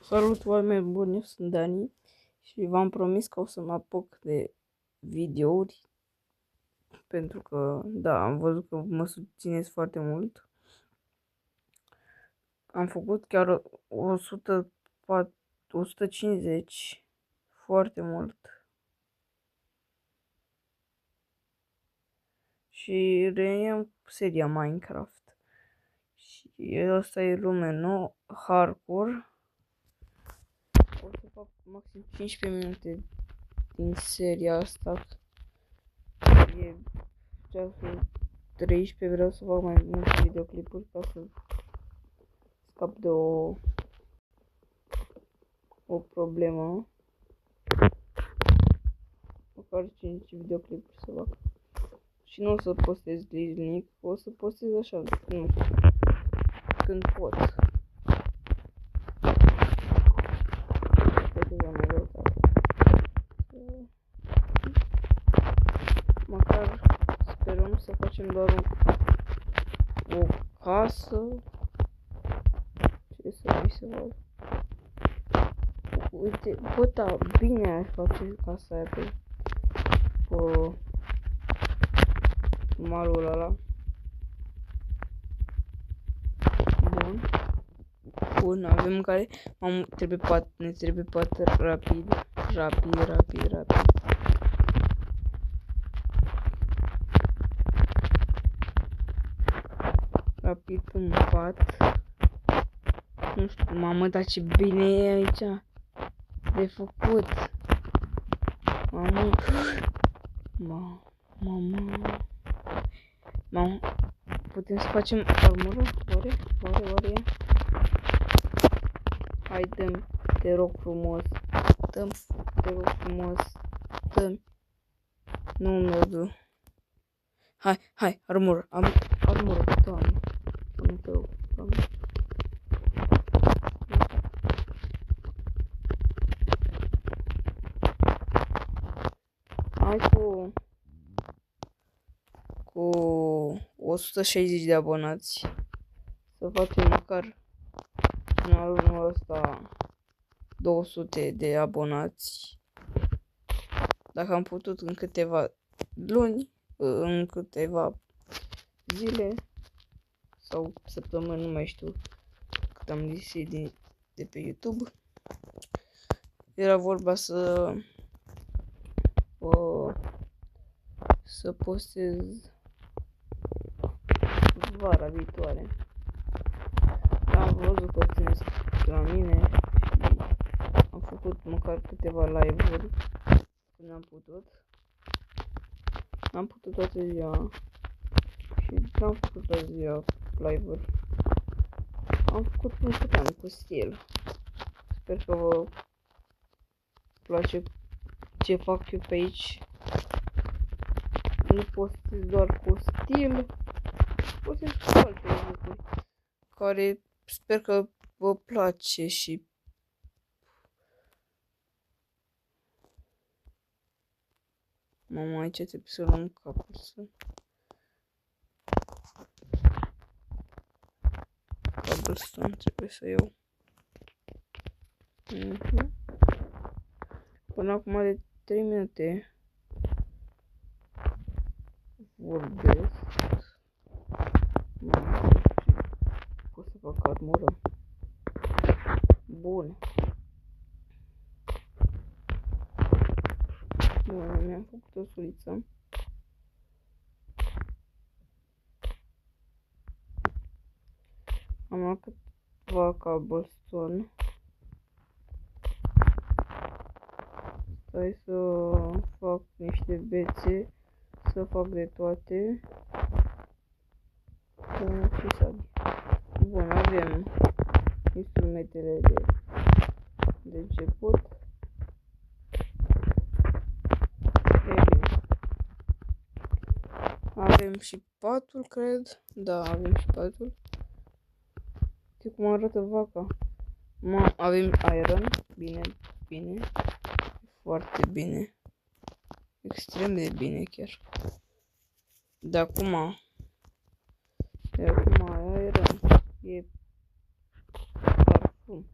Salut, oameni buni, eu sunt Dani și v-am promis că o să mă apuc de videouri pentru că, da, am văzut că mă susțineți foarte mult. Am făcut chiar 100, 150, foarte mult. Și reiem seria Minecraft. Și ăsta e lume nouă, hardcore. O să fac maxim 15 minute din seria asta. E ceasul 13, vreau să fac mai multe videoclipuri ca să scap de o problemă. Măcar 5 videoclipuri să fac. Și nu o să postez zilnic, o să postez așa, nu știu, când pot. Poate mai greu, măcar sperăm să facem doar o casă. Ce să mai se vadă? Uite, bă, da, bine aș face casa aia pe malul ăla. Bun, avem mâncare. Ne trebuie pat rapid. Rapid un pat. Nu știu, mamă, dar ce bine e aici de făcut. Mamă, putem să facem armură? Oare? Hai, dăm, te rog frumos. Dăm. Nu merg. Hai, armură, doamne. Nu te rog, doamne. Hai cu 160 de abonați să facem măcar în anul ăsta 200 de abonați. Dacă am putut în câteva luni, în câteva zile sau săptămâni, nu mai știu cât am lipsit de pe YouTube. Era vorba să postez vara viitoare. Am văzut că țineți la mine și am făcut măcar câteva live-uri când am putut. Am putut toată ziua și am făcut toată ziua live-uri. Am făcut cum puteam, cu stil. Sper că vă place ce fac eu pe aici. Nu postez doar cu stil, postez cu alte lucruri care sper că vă place și mama, aici trebuie să luăm capul cobblestone trebuie să iau. Până acum de 3 minute vorbesc. Pot să fac armură. Bun. Mi-am făcut o suliță. Am luat câteva cobblestone. Stai să fac niște bețe, să fac de toate. Și sabi. Bun, avem instrumentele de început. Avem și patul, cred. Da, avem și patul. Uite cum arată vaca. Avem iron. Bine. Foarte bine. Extrem de bine chiar. De acum iron. E parfum.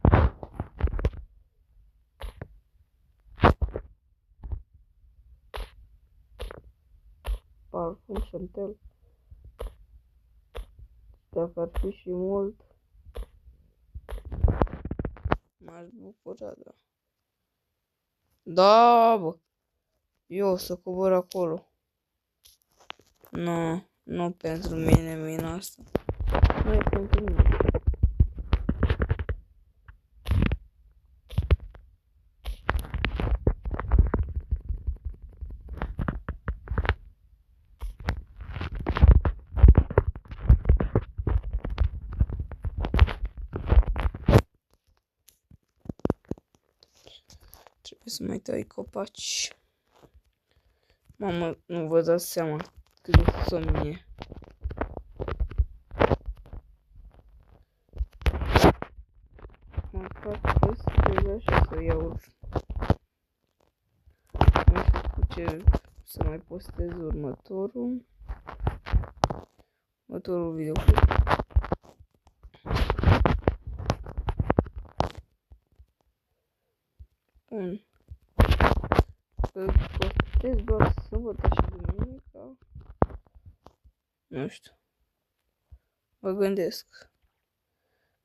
șantel. Dacă ar fi și mult, m-aș bucura, da. Da, bă. Eu o să cobor acolo. Nu, nu pentru mine mina asta. Nu e pentru mine. Trebuie să mai tai copaci. Mamă, nu vă dați seama cât de somn e. Mă fac deja și să iau. Nu știu cu ce să mai postez următorul videoclip. Bun. Îl postez doar sâmbătă și duminica. Nu știu. Mă gândesc.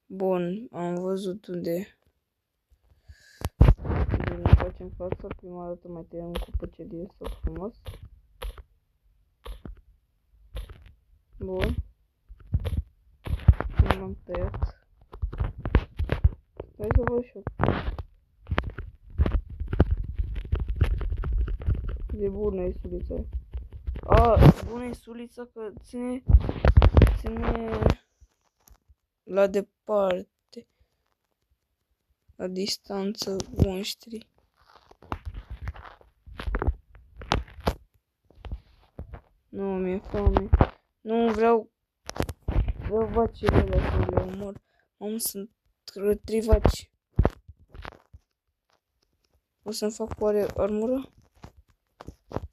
Bun, am văzut unde ne facem fața. Prima dată mai tăiem cu păcelie sau frumos. Bun. Nu l-am tăiat. Hai să văd și eu. De bună e sulița. Bună e sulița că ține la departe, la distanță monștri. Nu, mi-e foame. Nu vreau vacile alea să le omor. Sunt retrivaci. O să-mi fac oare armură?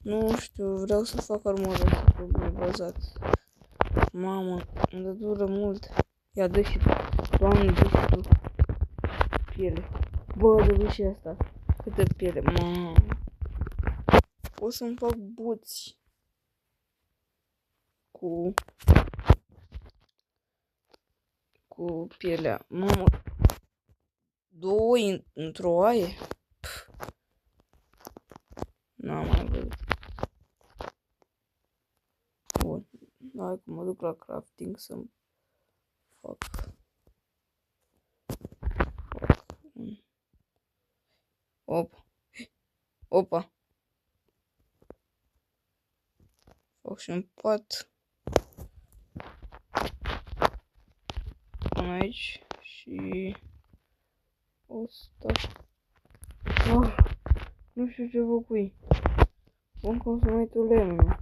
Nu știu, vreau să fac armură să probleme bazați. Mamă, îmi dă dură mult. Ia, dă și tu. Doamne, dă și tu. Piele. Bă, dă și asta. Câtă piele, mamă. O să-mi fac buți. Cu pielea. Mamă. Două într-o aie? N-am mai văzut. Bun. Hai că mă duc la crafting să-mi fac. Opa. Fac și un pat. Până aici și ăsta. Nu știu ce făcui. Bun, cum să mai tu lemnul.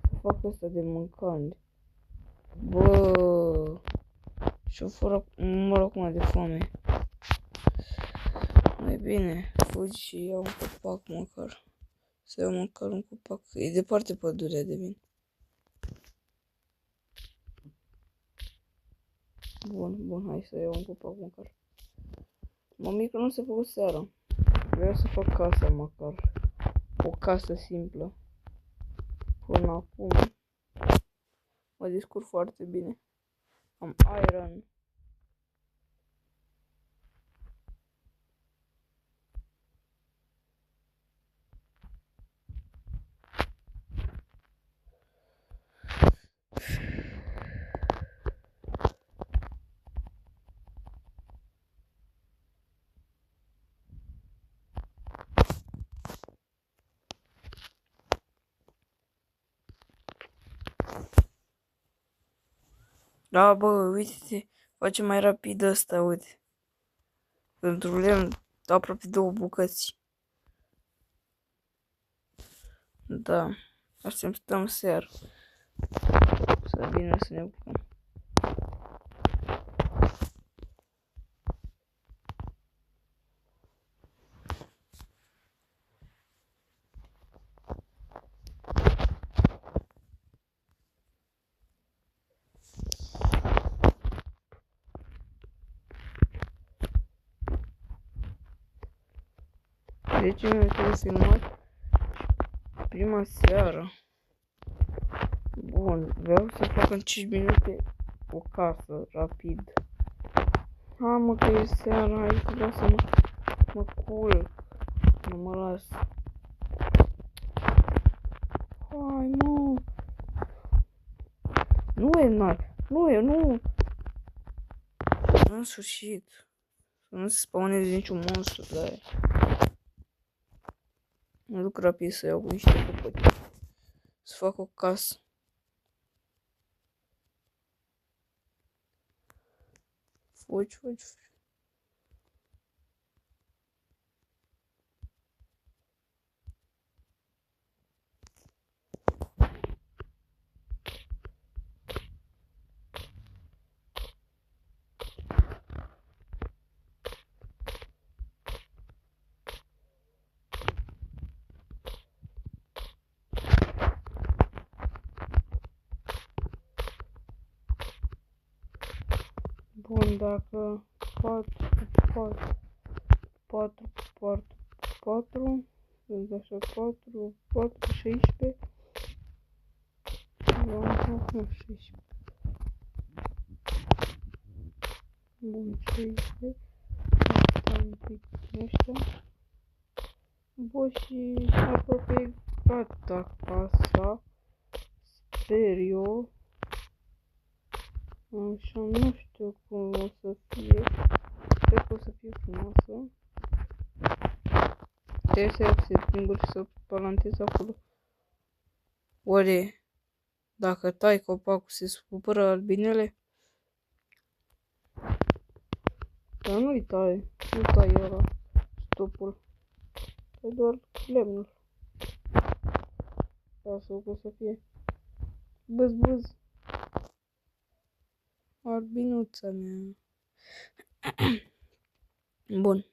Să fac asta de mâncare. Bă. Și-o mor acum de foame. Mai bine, fugi și iau un copac măcar. Să iau măcar un copac. E departe pădurea de mine. Bun, hai să iau un copac măcar. Mămică nu se făcut seara. Vreau să fac casa măcar. O casă simplă. Până acum mă descurc foarte bine. Am iron. Da, bă, uite-te, face mai rapid asta, uite. Pentru lemn, aproape 2 bucăți. Da, așteptăm seara. Să vină să ne bucăm. Deci mi-am filmat prima seară. Bun, vreau să fac în 5 minute o casă, rapid. Hai mă că e seara, aici vreau să mă culc. Nu mă las. Hai mă. Nu e nar. Nu. În sfârșit. Să nu se spawneze niciun monstru de aia. Mă duc rapid să iau niște căpăți. Să fac o casă. Fugi. Bun, dacă 4, sunt așa 4, 16. Nu, 16. Bun, 16. Asta un pic din ăștia. Bun, și aproape gata casa. Sper eu. Așa, nu știu cum o să fie. Cred că o să fie frumoasă. Trebuie să iau setting-uri și să plantez acolo. Oare, dacă tai copacul, se supără albinele? Dar nu-i tai, nu tai ăla, stopul. Tai doar lemnul. Asta o să fie. Bâz. Albinuța mea. Bun.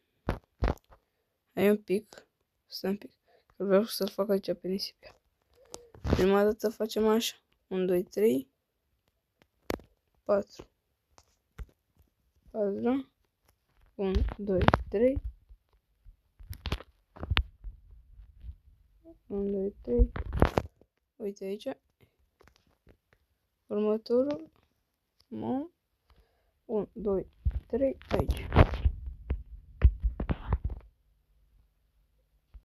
Ai un pic. Stai un pic. Că vreau să-l fac aici pe nisipea. Prima dată facem așa. 1, 2, 3. 4. 4. 1, 2, 3. 1, 2, 3. Uite aici. Următorul. 1, 2, 3. Aici.